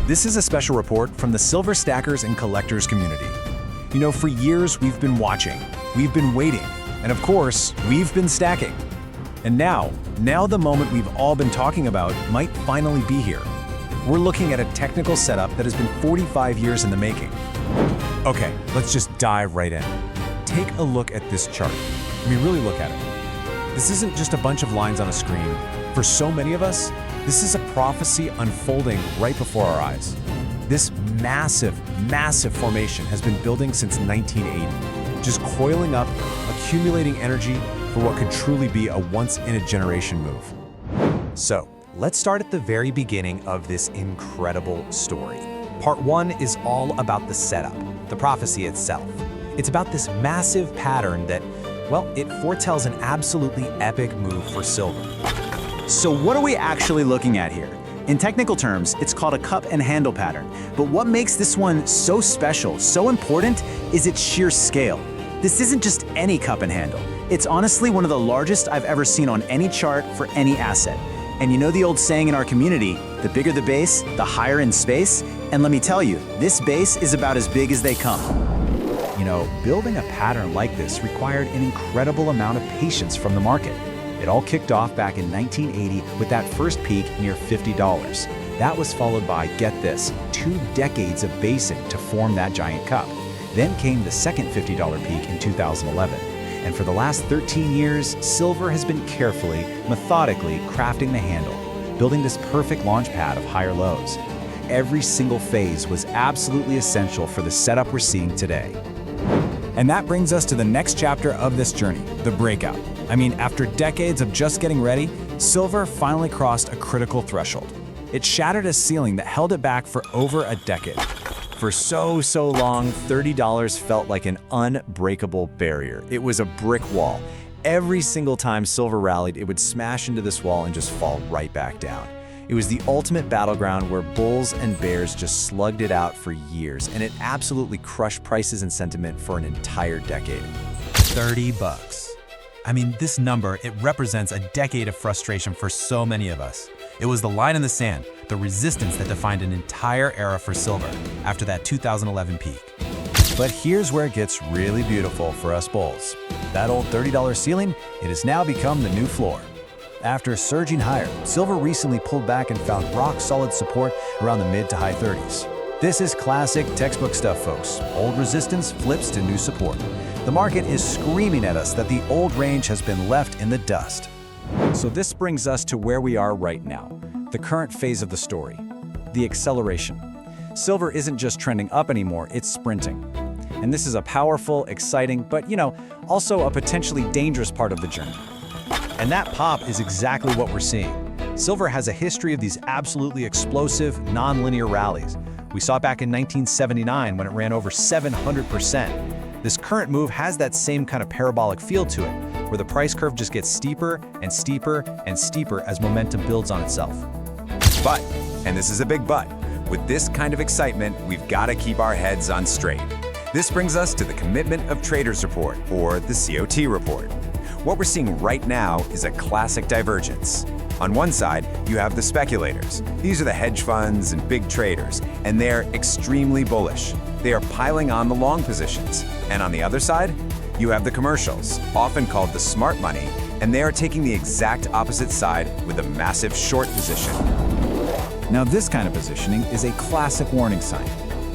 This is a special report from the silver stackers and collectors community. You know, for years we've been watching, we've been waiting, and of course, we've been stacking. And now the moment we've all been talking about might finally be here. We're looking at a technical setup that has been 45 years in the making. Okay, let's just dive right in. Take a look at this chart. I mean, really look at it. This isn't just a bunch of lines on a screen. For so many of us, this is a prophecy unfolding right before our eyes. This massive formation has been building since 1980, just coiling up, accumulating energy for what could truly be a once-in-a-generation move. So, let's start at the very beginning of this incredible story. Part 1 is all about the setup, the prophecy itself. It's about this massive pattern that, well, it foretells an absolutely epic move for silver. So what are we actually looking at here? In technical terms, it's called a cup and handle pattern. But what makes this one so special, so important, is its sheer scale. This isn't just any cup and handle. It's honestly one of the largest I've ever seen on any chart for any asset. And you know the old saying in our community, the bigger the base, the higher in space? And let me tell you, this base is about as big as they come. You know, building a pattern like this required an incredible amount of patience from the market. It all kicked off back in 1980 with that first peak near $50. That was followed by, get this, 2 decades of basing to form that giant cup. Then came the second $50 peak in 2011. And for the last 13 years, silver has been carefully, methodically crafting the handle, building this perfect launch pad of higher lows. Every single phase was absolutely essential for the setup we're seeing today. And that brings us to the next chapter of this journey, the breakout. I mean, after decades of just getting ready, silver finally crossed a critical threshold. It shattered a ceiling that held it back for over a decade. For so long, $30 felt like an unbreakable barrier. It was a brick wall. Every single time silver rallied, it would smash into this wall and just fall right back down. It was the ultimate battleground where bulls and bears just slugged it out for years, and it absolutely crushed prices and sentiment for an entire decade. $30. I mean, this number, it represents a decade of frustration for so many of us. It was the line in the sand, the resistance that defined an entire era for silver after that 2011 peak. But here's where it gets really beautiful for us bulls. That old $30 ceiling, it has now become the new floor. After surging higher, silver recently pulled back and found rock-solid support around the mid to high 30s. This is classic textbook stuff, folks. Old resistance flips to new support. The market is screaming at us that the old range has been left in the dust. So this brings us to where we are right now, the current phase of the story, the acceleration. Silver isn't just trending up anymore, it's sprinting. And this is a powerful, exciting, but also a potentially dangerous part of the journey. And that pop is exactly what we're seeing. Silver has a history of these absolutely explosive, non-linear rallies. We saw it back in 1979 when it ran over 700%. This current move has that same kind of parabolic feel to it, where the price curve just gets steeper and steeper and steeper as momentum builds on itself. But, and this is a big but, with this kind of excitement, we've got to keep our heads on straight. This brings us to the Commitment of Traders Report, or the COT report. What we're seeing right now is a classic divergence. On one side, you have the speculators. These are the hedge funds and big traders, and they're extremely bullish. They are piling on the long positions. And on the other side, you have the commercials, often called the smart money, and they are taking the exact opposite side with a massive short position. Now this kind of positioning is a classic warning sign.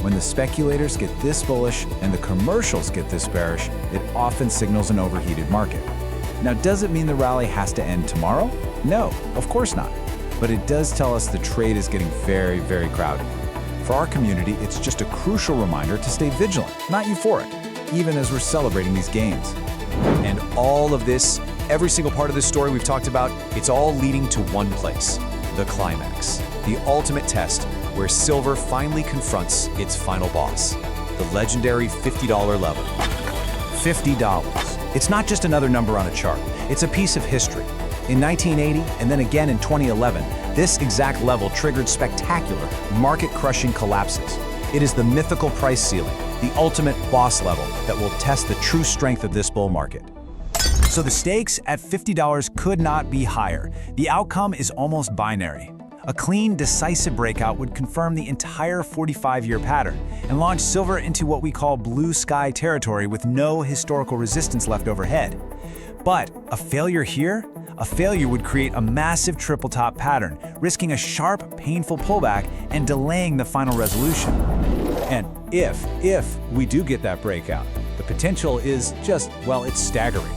When the speculators get this bullish and the commercials get this bearish, it often signals an overheated market. Now, does it mean the rally has to end tomorrow? No, of course not. But it does tell us the trade is getting very crowded. For our community, it's just a crucial reminder to stay vigilant, not euphoric, even as we're celebrating these gains. And all of this, every single part of this story we've talked about, it's all leading to one place, the climax, the ultimate test where silver finally confronts its final boss, the legendary $50 level. $50. It's not just another number on a chart, it's a piece of history. In 1980, and then again in 2011, this exact level triggered spectacular, market-crushing collapses. It is the mythical price ceiling, the ultimate boss level that will test the true strength of this bull market. So the stakes at $50 could not be higher. The outcome is almost binary. A clean, decisive breakout would confirm the entire 45-year pattern and launch silver into what we call blue sky territory with no historical resistance left overhead. But a failure here? A failure would create a massive triple top pattern, risking a sharp, painful pullback and delaying the final resolution. And if we do get that breakout, the potential is just, well, it's staggering.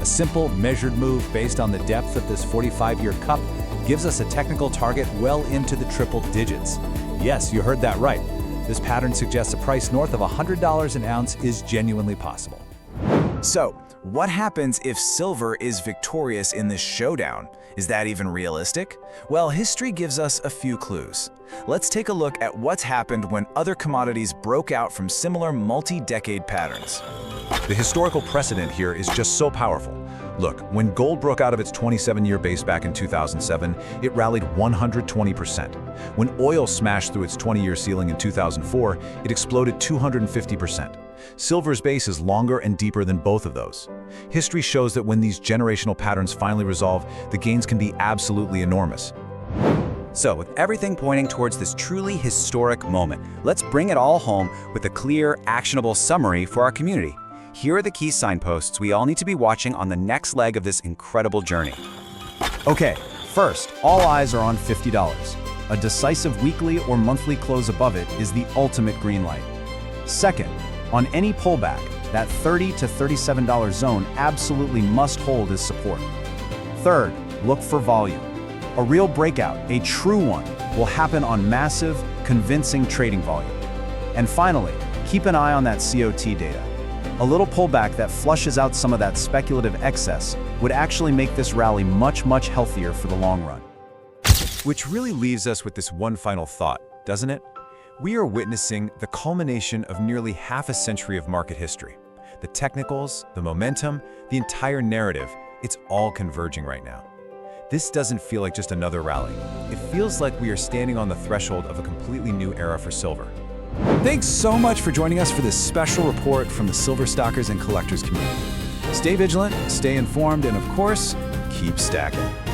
A simple, measured move based on the depth of this 45-year cup gives us a technical target well into the triple digits. Yes, you heard that right. This pattern suggests a price north of $100 an ounce is genuinely possible. So, what happens if silver is victorious in this showdown? Is that even realistic? Well, history gives us a few clues. Let's take a look at what's happened when other commodities broke out from similar multi-decade patterns. The historical precedent here is just so powerful. Look, when gold broke out of its 27-year base back in 2007, it rallied 120%. When oil smashed through its 20-year ceiling in 2004, it exploded 250%. Silver's base is longer and deeper than both of those. History shows that when these generational patterns finally resolve, the gains can be absolutely enormous. So, with everything pointing towards this truly historic moment, let's bring it all home with a clear, actionable summary for our community. Here are the key signposts we all need to be watching on the next leg of this incredible journey. Okay, first, all eyes are on $50. A decisive weekly or monthly close above it is the ultimate green light. Second, on any pullback, that $30 to $37 zone absolutely must hold as support. Third, look for volume. A real breakout, a true one, will happen on massive, convincing trading volume. And finally, keep an eye on that COT data. A little pullback that flushes out some of that speculative excess would actually make this rally much healthier for the long run. Which really leaves us with this one final thought, doesn't it? We are witnessing the culmination of nearly half a century of market history. The technicals, the momentum, the entire narrative, it's all converging right now. This doesn't feel like just another rally. It feels like we are standing on the threshold of a completely new era for silver. Thanks so much for joining us for this special report from the Silver Stockers and Collectors community. Stay vigilant, stay informed, and of course, keep stacking.